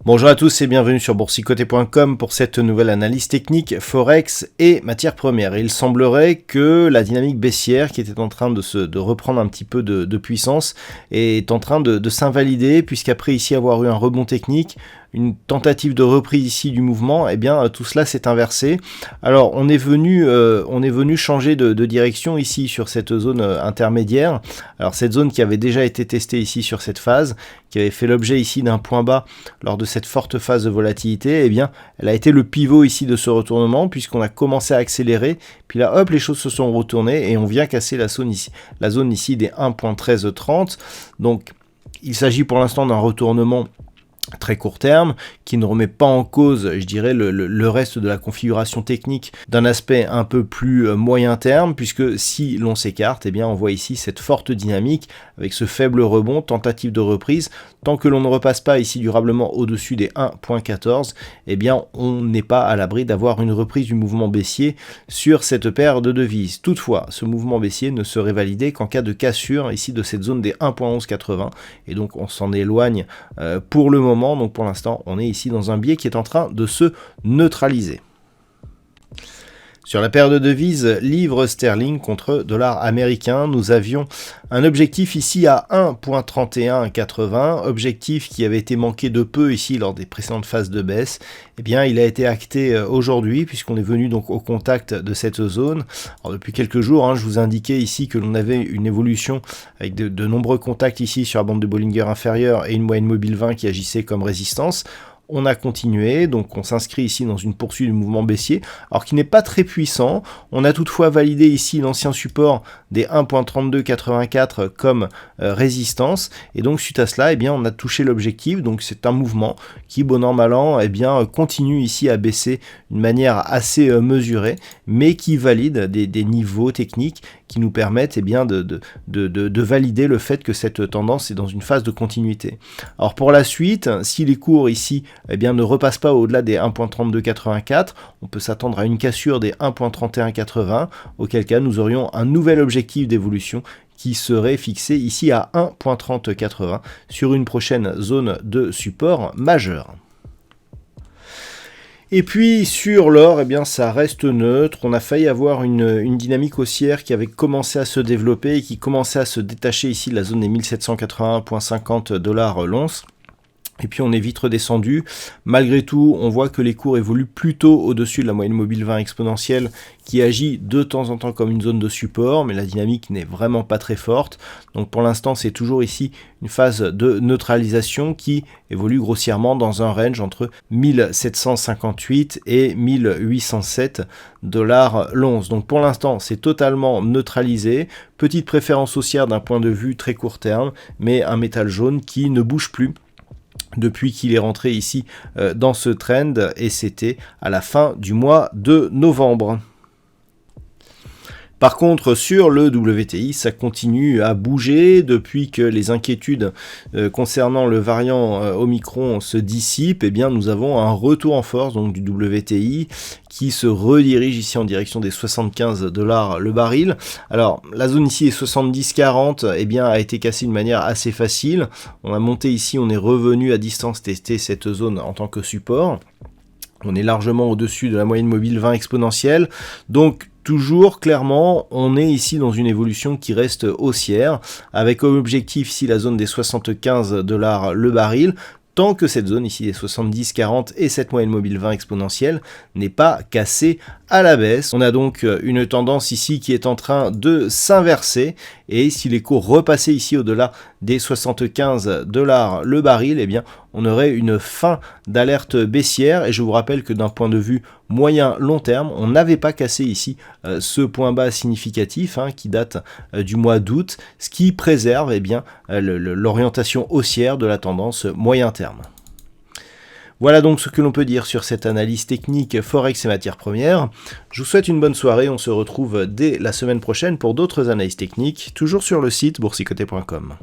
Bonjour à tous et bienvenue sur boursicoté.com pour cette nouvelle analyse technique Forex et matières premières. Il semblerait que la dynamique baissière qui était en train de reprendre un petit peu de puissance est en train de s'invalider, puisqu'après ici avoir eu un rebond technique, une tentative de reprise ici du mouvement, et bien tout cela s'est inversé. Alors on est venu changer de direction ici sur cette zone intermédiaire. Alors cette zone qui avait déjà été testée ici sur cette phase, qui avait fait l'objet ici d'un point bas lors de cette forte phase de volatilité, et bien elle a été le pivot ici de ce retournement, puisqu'on a commencé à accélérer, puis là hop, les choses se sont retournées et on vient casser la zone ici des 1.1330. Donc il s'agit pour l'instant d'un retournement très court terme, qui ne remet pas en cause, je dirais, le reste de la configuration technique d'un aspect un peu plus moyen terme, puisque si l'on s'écarte, eh bien on voit ici cette forte dynamique avec ce faible rebond, tentative de reprise. Tant que l'on ne repasse pas ici durablement au-dessus des 1.14, eh bien on n'est pas à l'abri d'avoir une reprise du mouvement baissier sur cette paire de devises. Toutefois, ce mouvement baissier ne serait validé qu'en cas de cassure ici de cette zone des 1.1180, et donc on s'en éloigne pour le moment. Donc pour l'instant, on est ici dans un biais qui est en train de se neutraliser. Sur la paire de devises livre sterling contre dollar américain, nous avions un objectif ici à 1.3180, objectif qui avait été manqué de peu ici lors des précédentes phases de baisse. Eh bien, il a été acté aujourd'hui, puisqu'on est venu donc au contact de cette zone. Alors, depuis quelques jours, je vous indiquais ici que l'on avait une évolution avec de nombreux contacts ici sur la bande de Bollinger inférieure et une moyenne mobile 20 qui agissait comme résistance. On a continué, donc on s'inscrit ici dans une poursuite du mouvement baissier, alors qui n'est pas très puissant. On a toutefois validé ici l'ancien support des 1.3284 comme résistance, et donc suite à cela, eh bien, on a touché l'objectif. Donc c'est un mouvement qui, bon an mal an, eh bien, continue ici à baisser d'une manière assez mesurée, mais qui valide des niveaux techniques qui nous permettent bien de valider le fait que cette tendance est dans une phase de continuité. Alors pour la suite, si les cours ici bien, ne repassent pas au-delà des 1.3284, on peut s'attendre à une cassure des 1.3180, auquel cas nous aurions un nouvel objectif d'évolution qui serait fixé ici à 1.3080 sur une prochaine zone de support majeur. Et puis sur l'or, eh bien ça reste neutre. On a failli avoir une dynamique haussière qui avait commencé à se développer et qui commençait à se détacher ici de la zone des 1781,50 $ l'once. Et puis on est vite redescendu. Malgré tout, on voit que les cours évoluent plutôt au-dessus de la moyenne mobile 20 exponentielle qui agit de temps en temps comme une zone de support, mais la dynamique n'est vraiment pas très forte. Donc pour l'instant, c'est toujours ici une phase de neutralisation qui évolue grossièrement dans un range entre 1758 et 1807 $ l'once. Donc pour l'instant, c'est totalement neutralisé. Petite préférence haussière d'un point de vue très court terme, mais un métal jaune qui ne bouge plus depuis qu'il est rentré ici dans ce trend, et c'était à la fin du mois de novembre. Par contre, sur le WTI, ça continue à bouger depuis que les inquiétudes concernant le variant Omicron se dissipent. Eh bien, nous avons un retour en force donc du WTI qui se redirige ici en direction des 75 $ le baril. Alors, la zone ici est 70-40, eh bien, a été cassée de manière assez facile. On a monté ici, on est revenu à distance tester cette zone en tant que support. On est largement au-dessus de la moyenne mobile 20 exponentielle. Donc, toujours, clairement, on est ici dans une évolution qui reste haussière, avec comme objectif ici la zone des 75 $ le baril, tant que cette zone ici des 70-40 et cette moyenne mobile 20 exponentielle n'est pas cassée à la baisse. On a donc une tendance ici qui est en train de s'inverser, et si les cours repassaient ici au-delà des 75 $ le baril, eh bien on aurait une fin d'alerte baissière. Et je vous rappelle que d'un point de vue moyen long terme, on n'avait pas cassé ici ce point bas significatif qui date du mois d'août, ce qui préserve bien l'orientation haussière de la tendance moyen terme. Voilà donc ce que l'on peut dire sur cette analyse technique Forex et matières premières. Je vous souhaite une bonne soirée, on se retrouve dès la semaine prochaine pour d'autres analyses techniques, toujours sur le site boursicoté.com.